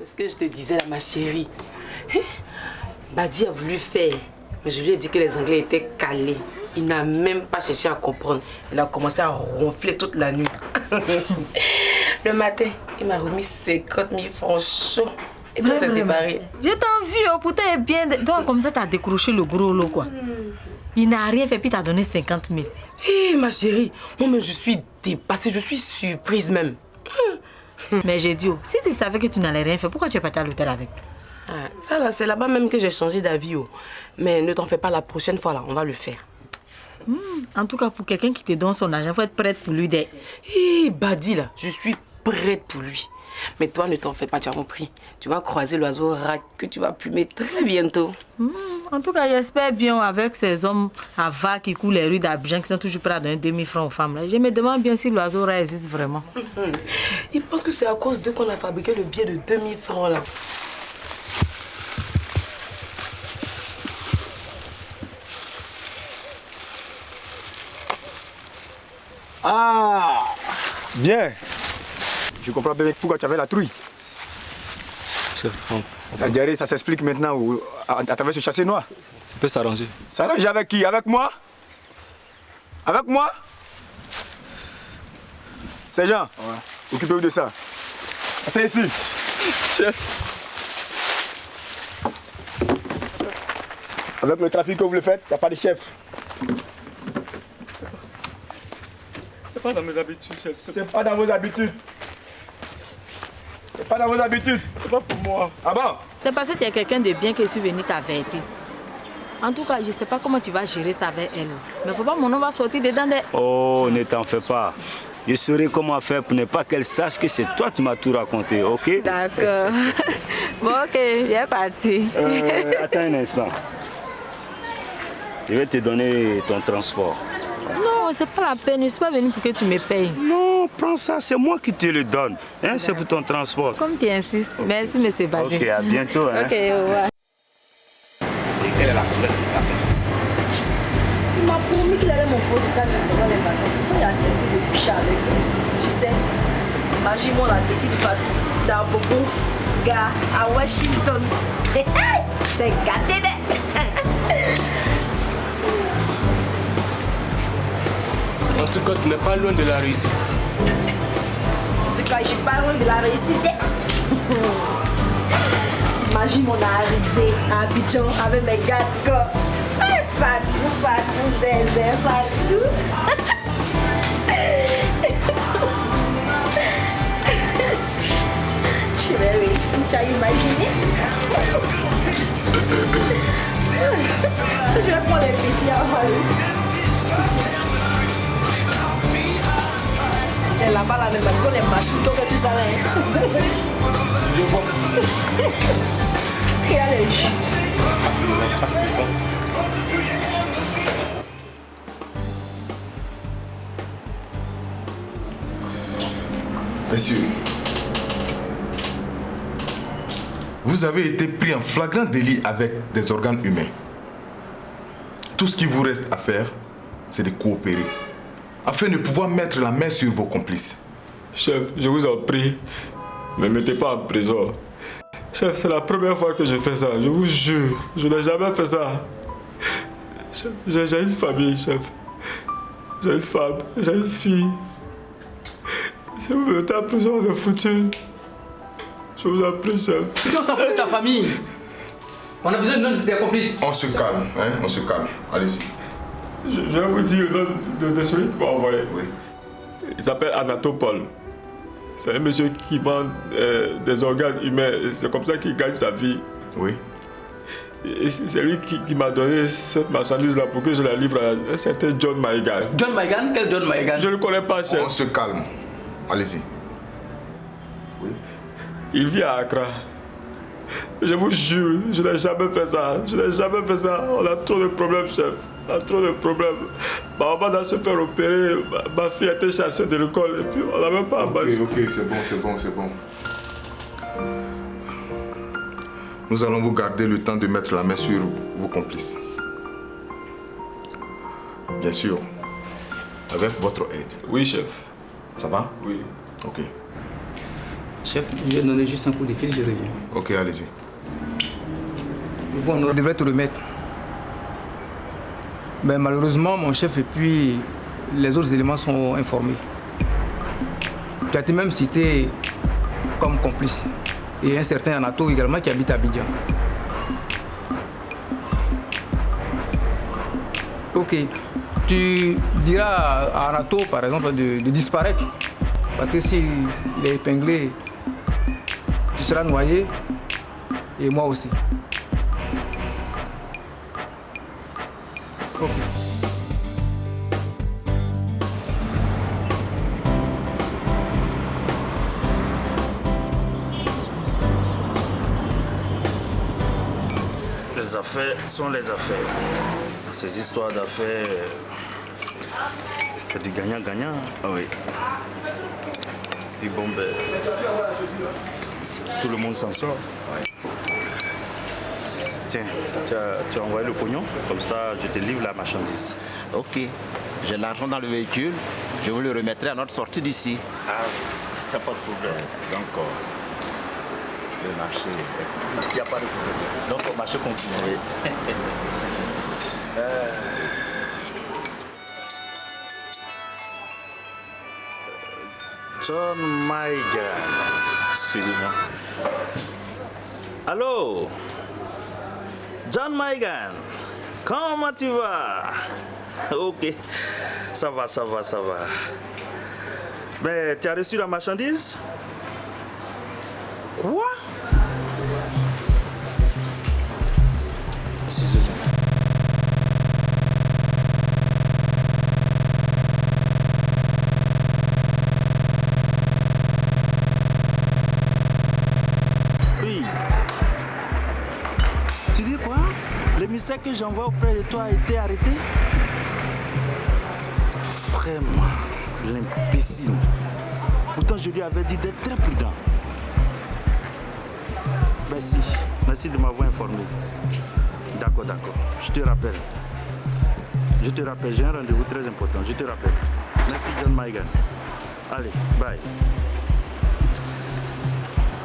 C'est ce que je te disais là, ma chérie. Badi a voulu faire, mais je lui ai dit que les Anglais étaient calés. Il n'a même pas cherché à comprendre. Il a commencé à ronfler toute la nuit. Le matin, il m'a remis 50 000 francs chauds. Et puis on s'est séparés. Je t'en vu, oh, pourtant il est bien. Toi, comme ça, t'as décroché le gros lot, quoi. Il n'a rien fait, puis t'as donné 50 000. Hé, ma chérie, moi-même, je suis dépassée, je suis surprise même. Mais j'ai dit, oh, si tu savais que tu n'allais rien faire, pourquoi tu es parti à l'hôtel avec lui? Ah, ça, là, c'est là-bas même que j'ai changé d'avis. Oh. Mais ne t'en fais pas, la prochaine fois, là, on va le faire. En tout cas, pour quelqu'un qui te donne son argent, il faut être prête pour lui. Hé, Badi, là, je suis prête pour lui. Mais toi, ne t'en fais pas, tu as compris. Tu vas croiser l'oiseau rat que tu vas plumer très bientôt. En tout cas, j'espère bien avec ces hommes à va qui courent les rues d'Abidjan qui sont toujours prêts à donner 2000 francs aux femmes. Là. Je me demande bien si l'oiseau rat existe vraiment. Il pense que c'est à cause d'eux qu'on a fabriqué le billet de 2000 francs là. Ah, bien. Je comprends bien pourquoi tu avais la trouille. La diarrhée, ça s'explique maintenant à travers ce chassé noir. On peut s'arranger. S'arranger avec qui? Avec moi? Avec moi? Sergent, ouais. Occupez-vous de ça. C'est ici. Chef. Avec le trafic que vous le faites, il n'y a pas de chef. C'est pas dans mes habitudes, chef. C'est pas dans vos habitudes. C'est pas dans vos habitudes. C'est pas pour moi. Ah bon? C'est parce que tu es quelqu'un de bien que je suis venu t'avertir. En tout cas, je ne sais pas comment tu vas gérer ça avec elle. Mais il ne faut pas que mon nom va sortir dedans des... Oh, ne t'en fais pas. Je saurai comment faire pour ne pas qu'elle sache que c'est toi qui m'as tout raconté, ok? D'accord. Bon, ok, je vais partir. Attends un instant. Je vais te donner ton transport. Non, c'est pas la peine. Je ne suis pas venue pour que tu me payes. Non, prends ça, c'est moi qui te le donne. Hein, c'est pour ton transport. Comme tu insistes. Merci, monsieur Badé. Ok, à bientôt. Hein. Ok, au revoir. Et quelle est la promesse qu'il t'a faite? Il m'a promis qu'il allait m'envoyer aux États-Unis pendant les vacances. C'est ça qu'il a accepté de picher avec lui. Tu sais, imagine-moi la petite famille d'un bobo gars à Washington. C'est gâté de... En tout cas, tu n'es pas loin de la réussite. En tout cas, je suis pas loin de la réussite. Imagine mon arrivée à Abidjan avec mes gars de corps. Fatou, Zézé, Fatou. Je vais réussir, tu as imaginé? Je vais prendre les petits avant aussi. C'est là-bas la même chose, les machines, donc tout ça là. Je vois. Il y a les jus. Passe le compte. Messieurs, vous avez été pris en flagrant délit avec des organes humains. Tout ce qu'il vous reste à faire, c'est de coopérer, afin de pouvoir mettre la main sur vos complices. Chef, je vous en prie, ne me mettez pas en prison. Chef, c'est la première fois que je fais ça, je vous jure, je n'ai jamais fait ça. Chef, j'ai une famille, chef. J'ai une femme, j'ai une fille. Si vous me mettez en prison, on est foutu. Je vous en prie, chef. Si on s'en fout de ta famille, on a besoin de tes complices. On se calme, hein, on se calme. Allez-y. Je vais vous dire le nom de celui qui m'a envoyé. Oui. Il s'appelle Anatole. C'est un monsieur qui vend des organes humains. C'est comme ça qu'il gagne sa vie. Oui. Et c'est lui qui m'a donné cette marchandise-là pour que je la livre à un certain John Maïgan. John Maïgan? Quel John Maïgan? Je ne le connais pas, chef. On se calme. Allez-y. Oui. Il vit à Accra. Je vous jure, je n'ai jamais fait ça. Je n'ai jamais fait ça. On a trop de problèmes, chef. On a trop de problèmes. Ma maman doit se faire opérer. Ma fille a été chassée de l'école et puis on n'a même pas Ok, c'est bon. Nous allons vous garder le temps de mettre la main sur vos complices. Bien sûr, avec votre aide. Oui, chef. Ça va? Oui. Ok. Chef, je vais donner juste un coup de fil, je reviens. Ok, allez-y. Vous, on devrait te remettre. Mais malheureusement, mon chef et puis les autres éléments sont informés. Tu as été même cité comme complice. Et un certain Anato également qui habite à Abidjan. Ok. Tu diras à Anato, par exemple, de disparaître. Parce que s'il est épinglé, tu seras noyé. Et moi aussi. Ok. Les affaires sont les affaires. Ces histoires d'affaires, c'est du gagnant-gagnant. Ah oui. Et bon, ben, tout le monde s'en sort. Tiens, tu as envoyé le pognon, comme ça je te livre la marchandise. Ok, j'ai l'argent dans le véhicule, je vous le remettrai à notre sortie d'ici. Ah, t'as pas de problème. Donc, le marché Il n'y a pas de problème. Donc le marché continue. John Maigan. Excusez-moi. Allô? John Maigan. Comment tu vas? Ok. Ça va. Mais tu as reçu la marchandise? Quoi? Excusez-moi. Oui. Tu dis quoi? L'émissaire que j'envoie auprès de toi a été arrêté? Vraiment, l'imbécile. Pourtant, je lui avais dit d'être très prudent. Merci de m'avoir informé. D'accord. Je te rappelle, j'ai un rendez-vous très important. Je te rappelle. Merci John Maigan. Allez, bye.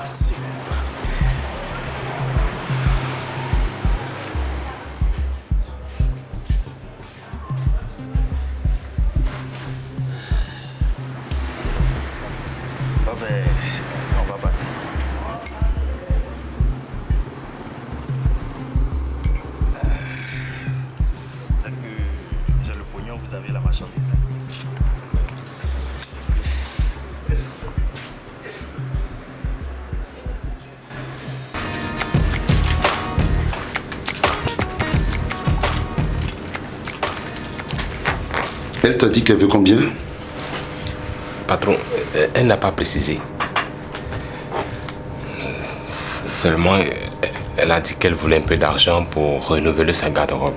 C'est pas vrai. Oh ben, on va partir. Dès que j'ai le pognon, vous avez la marchandise. Elle t'a dit qu'elle veut combien? Patron, elle n'a pas précisé. Seulement, elle a dit qu'elle voulait un peu d'argent pour renouveler sa garde-robe.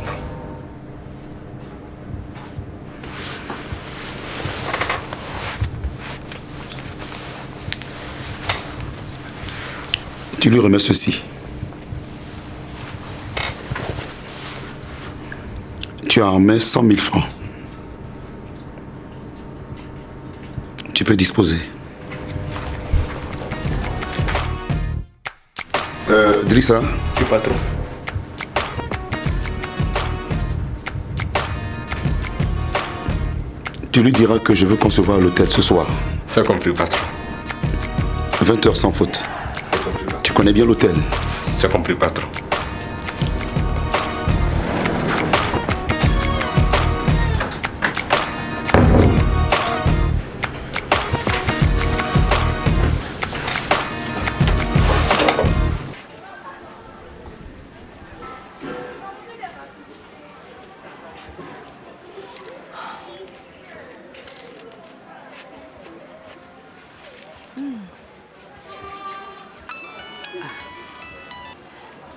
Tu lui remets ceci. Tu as en main 100 000 francs. Tu peux disposer. Drissa. Oui, patron. Tu lui diras que je veux concevoir l'hôtel ce soir. C'est compris, patron. 20 heures sans faute. C'est compris, patron. Tu connais bien l'hôtel? C'est compris, patron.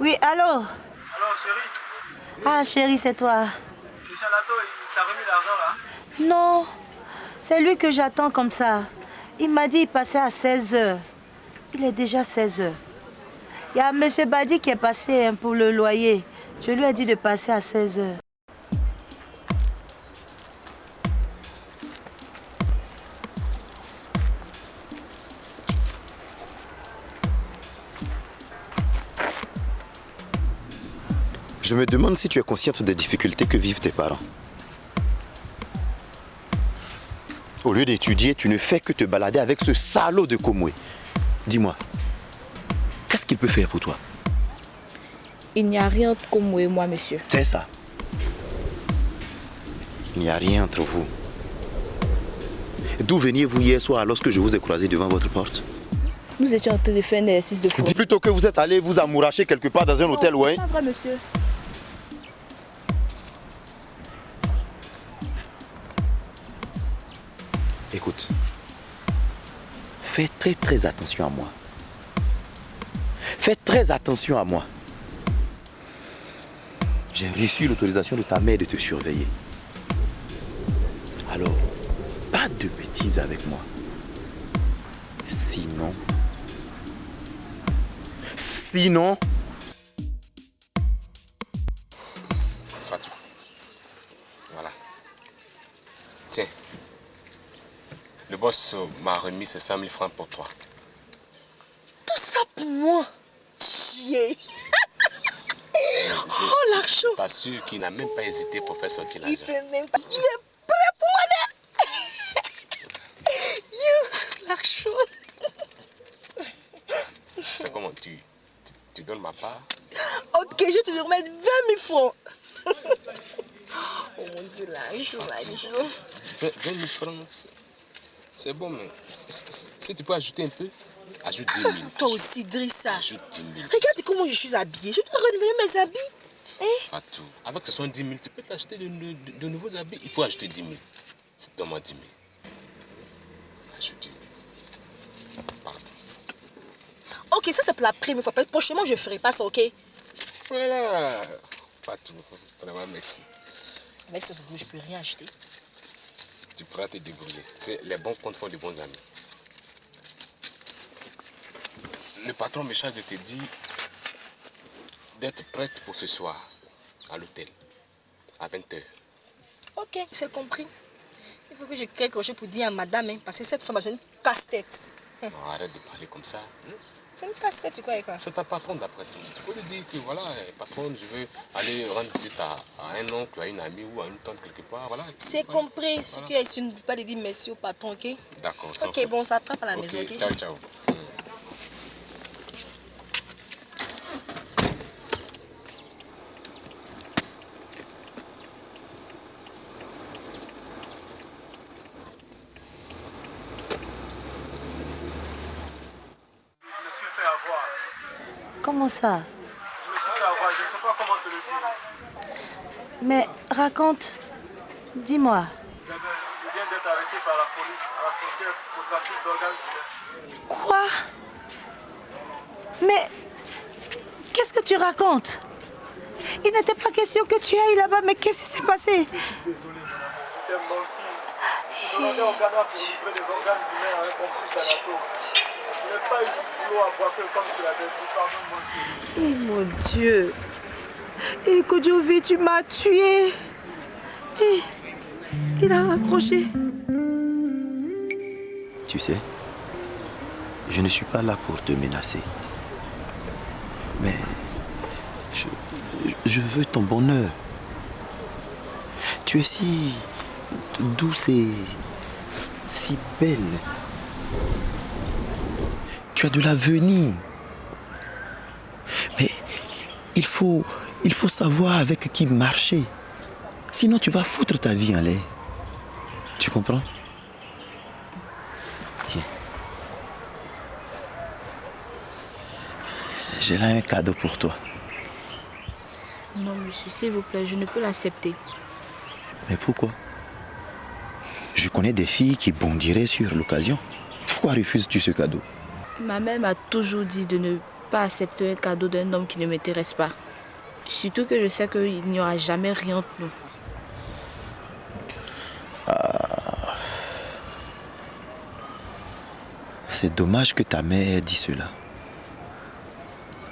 Oui, allô? Allô, chérie? Ah, chérie, c'est toi. Monsieur Anato, il t'a remis l'argent là? Non, c'est lui que j'attends comme ça. Il m'a dit qu'il passait à 16h. Il est déjà 16h. Il y a M. Badi qui est passé pour le loyer. Je lui ai dit de passer à 16h. Je me demande si tu es consciente des difficultés que vivent tes parents. Au lieu d'étudier, tu ne fais que te balader avec ce salaud de Komwe. Dis-moi, qu'est-ce qu'il peut faire pour toi? Il n'y a rien entre Komwe et moi, monsieur. C'est ça. Il n'y a rien entre vous. D'où veniez-vous hier soir lorsque je vous ai croisé devant votre porte? Nous étions en train de faire un exercice de foot. Dis plutôt que vous êtes allé vous amouracher quelque part dans un hôtel, ouais. C'est pas vrai, monsieur. Écoute, fais très attention à moi. Fais très attention à moi. J'ai reçu l'autorisation de ta mère de te surveiller. Alors, pas de bêtises avec moi. Sinon... Fatou. Voilà. Tiens. Le boss m'a remis ces 100 000 francs pour toi. Tout ça pour moi? Chier. Oh, l'argent. Je t'assure qu'il n'a même pas hésité pour faire sortir l'argent. Il peut même pas. Il est prêt pour moi. L'argent. C'est comment tu donnes ma part? Ok, je te remets 20 000 francs. Oh mon Dieu, l'argent. 20 000 francs, c'est bon, mais si tu peux ajouter un peu, ajoute 10 000. Toi aussi, Drissa. Ajoute 10 000. Regarde comment je suis habillée. Je dois renouveler mes habits. Fatou, avec ce 70 000, tu peux t'acheter de nouveaux habits. Il faut acheter 10 000. Donne-moi 10 000. Ajoute 10 000. Pardon. Ok, ça c'est pour la première fois. Prochainement, je ne ferai pas ça, ok? Voilà. Fatou, vraiment merci. Mais ça, je ne peux rien acheter. Tu pourras te débrouiller. Les bons comptes font de bons amis. Le patron me charge de te dire d'être prête pour ce soir à l'hôtel à 20h. Ok, c'est compris. Il faut que je crée quelque chose pour dire à madame, hein, parce que cette femme a une casse-tête. Non, arrête de parler comme ça. C'est une casse-tête, tu crois quoi? C'est ta patronne d'après tout. Tu peux lui dire que voilà, patronne, je veux aller rendre visite à un oncle, à une amie ou à une tante quelque part. Voilà. C'est compris. Ce qui est, je ne peux pas lui dire merci au patron, ok? D'accord. Ok, bon, ça attrape à la maison, ok? Ciao, ciao. Comment ça? Je me suis fait avoir, je ne sais pas comment te le dire. Mais raconte. Dis-moi. Je viens d'être arrêté par la police à la frontière pour trafic d'organes humains. Quoi? Mais qu'est-ce que tu racontes? Il n'était pas question que tu ailles là-bas, mais qu'est-ce qui s'est passé? Je suis désolé, je t'ai menti. Je demandais au Ghana pour livrer des organes humains à un concours d'anato. Je n'ai pas eu du boulot à voir que comme tu l'avais dit, pardonne-moi. Eh mon Dieu. Eh Kodjovi, tu m'as tué. Eh, il a raccroché. Tu sais, je ne suis pas là pour te menacer. Mais je veux ton bonheur. Tu es si douce et si belle. Tu as de l'avenir. Mais il faut savoir avec qui marcher. Sinon, tu vas foutre ta vie en l'air. Tu comprends? Tiens. J'ai là un cadeau pour toi. Non, monsieur, s'il vous plaît, je ne peux l'accepter. Mais pourquoi? Je connais des filles qui bondiraient sur l'occasion. Pourquoi refuses-tu ce cadeau? Ma mère m'a toujours dit de ne pas accepter un cadeau d'un homme qui ne m'intéresse pas. Surtout que je sais qu'il n'y aura jamais rien entre nous. C'est dommage que ta mère ait dit cela.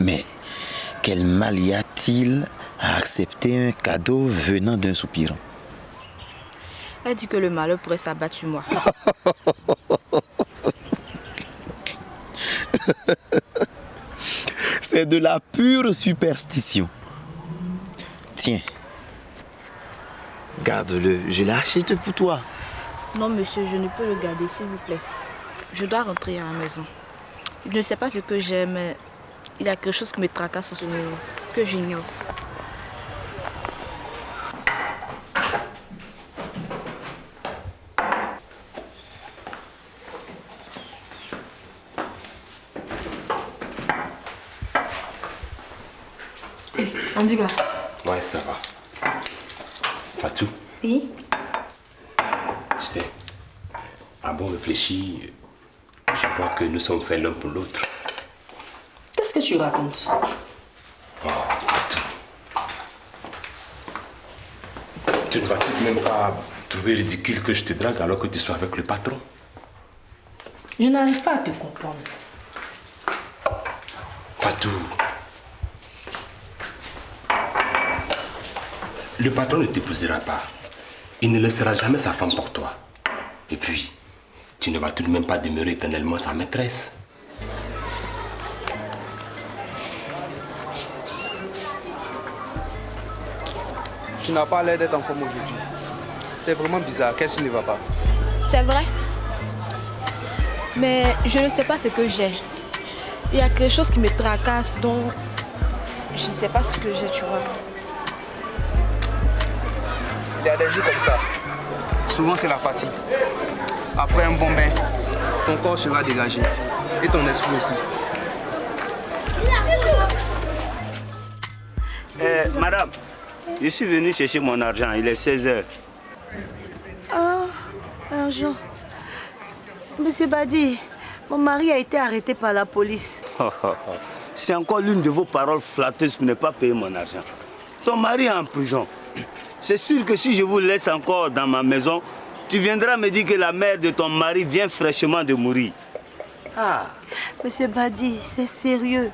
Mais quel mal y a-t-il à accepter un cadeau venant d'un soupirant? Elle dit que le malheur pourrait s'abattre sur moi. C'est de la pure superstition. Tiens. Garde-le, je l'ai acheté pour toi. Non, monsieur, je ne peux le garder, s'il vous plaît. Je dois rentrer à la maison. Je ne sais pas ce que j'ai, mais il y a quelque chose qui me tracasse ce moment, que j'ignore. Andiga. Ouais, ça va. Fatou. Oui. Tu sais, à bon réfléchir, je vois que nous sommes faits l'un pour l'autre. Qu'est-ce que tu racontes? Oh, Fatou. Tu ne vas tout de même pas trouver ridicule que je te drague alors que tu sois avec le patron? Je n'arrive pas à te comprendre. Fatou. Le patron ne t'épousera pas. Il ne laissera jamais sa femme pour toi. Et puis, tu ne vas tout de même pas demeurer éternellement sa maîtresse. Tu n'as pas l'air d'être en forme aujourd'hui. C'est vraiment bizarre. Qu'est-ce qui ne va pas? C'est vrai. Mais je ne sais pas ce que j'ai. Il y a quelque chose qui me tracasse, donc je ne sais pas ce que j'ai, tu vois. Il y a des jours comme ça. Souvent, c'est la fatigue. Après un bon bain, ton corps sera dégagé. Et ton esprit aussi. Madame, je suis venu chercher mon argent. Il est 16h. Ah, argent. Monsieur Badi, mon mari a été arrêté par la police. C'est encore l'une de vos paroles flatteuses pour ne pas payer mon argent. Ton mari est en prison. C'est sûr que si je vous laisse encore dans ma maison, tu viendras me dire que la mère de ton mari vient fraîchement de mourir. Ah. Monsieur Badi, c'est sérieux.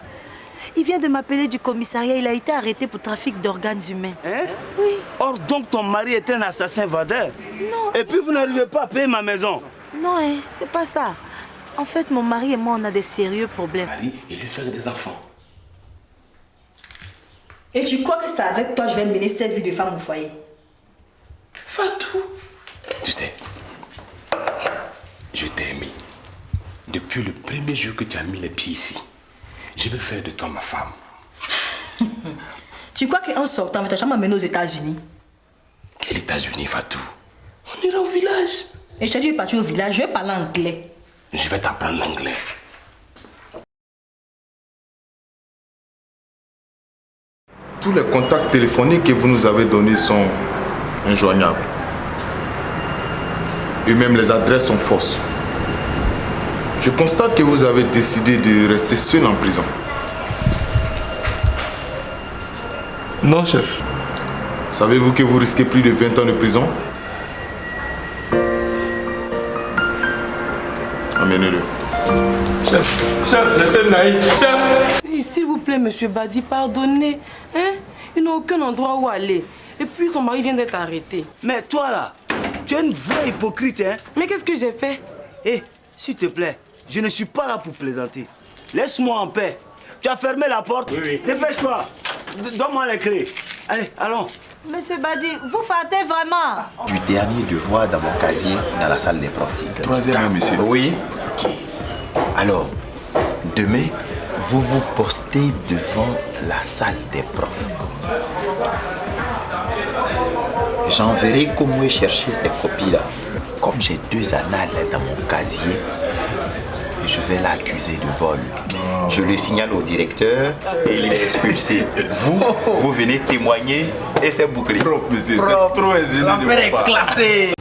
Il vient de m'appeler du commissariat. Il a été arrêté pour trafic d'organes humains. Hein? Oui. Or donc ton mari est un assassin vendeur. Non. Et puis vous n'arrivez pas à payer ma maison. Non, hein, c'est pas ça. En fait, mon mari et moi, on a des sérieux problèmes. Et lui faire des enfants. Et tu crois que c'est avec toi que je vais mener cette vie de femme au foyer? Fatou. Tu sais, je t'ai aimé. Depuis le premier jour que tu as mis les pieds ici, je veux faire de toi ma femme. Tu crois qu'en sortant, tu vas jamais m'amener aux États-Unis? Quels États-Unis, Fatou? On ira au village. Et je te dis, je vais partir au village, je vais parler anglais. Je vais t'apprendre l'anglais. Tous les contacts téléphoniques que vous nous avez donnés sont injoignables. Et même les adresses sont fausses. Je constate que vous avez décidé de rester seul en prison. Non, chef. Savez-vous que vous risquez plus de 20 ans de prison? Amenez-le. Chef, j'étais naïf. Chef! S'il vous plaît, monsieur Badi, pardonnez. Hein? Ils n'ont aucun endroit où aller. Et puis son mari vient d'être arrêté. Mais toi là, tu es une vraie hypocrite, hein? Mais qu'est-ce que j'ai fait? Hé, s'il te plaît, je ne suis pas là pour plaisanter. Laisse-moi en paix. Tu as fermé la porte? Oui. Dépêche-toi. Donne-moi les clés. Allez, allons. Monsieur Badi, vous partez vraiment? Du dernier devoir dans mon casier dans la salle des profs. 3e, monsieur. Oui. Alors, demain, vous vous postez devant la salle des profs. J'enverrai comment chercher ces copies-là. Comme j'ai 2 annales dans mon casier, je vais l'accuser de vol. Je le signale au directeur et il est expulsé. Vous venez témoigner et c'est bouclé. Propre, monsieur. C'est trop ingénieux de votre part. L'affaire est classée.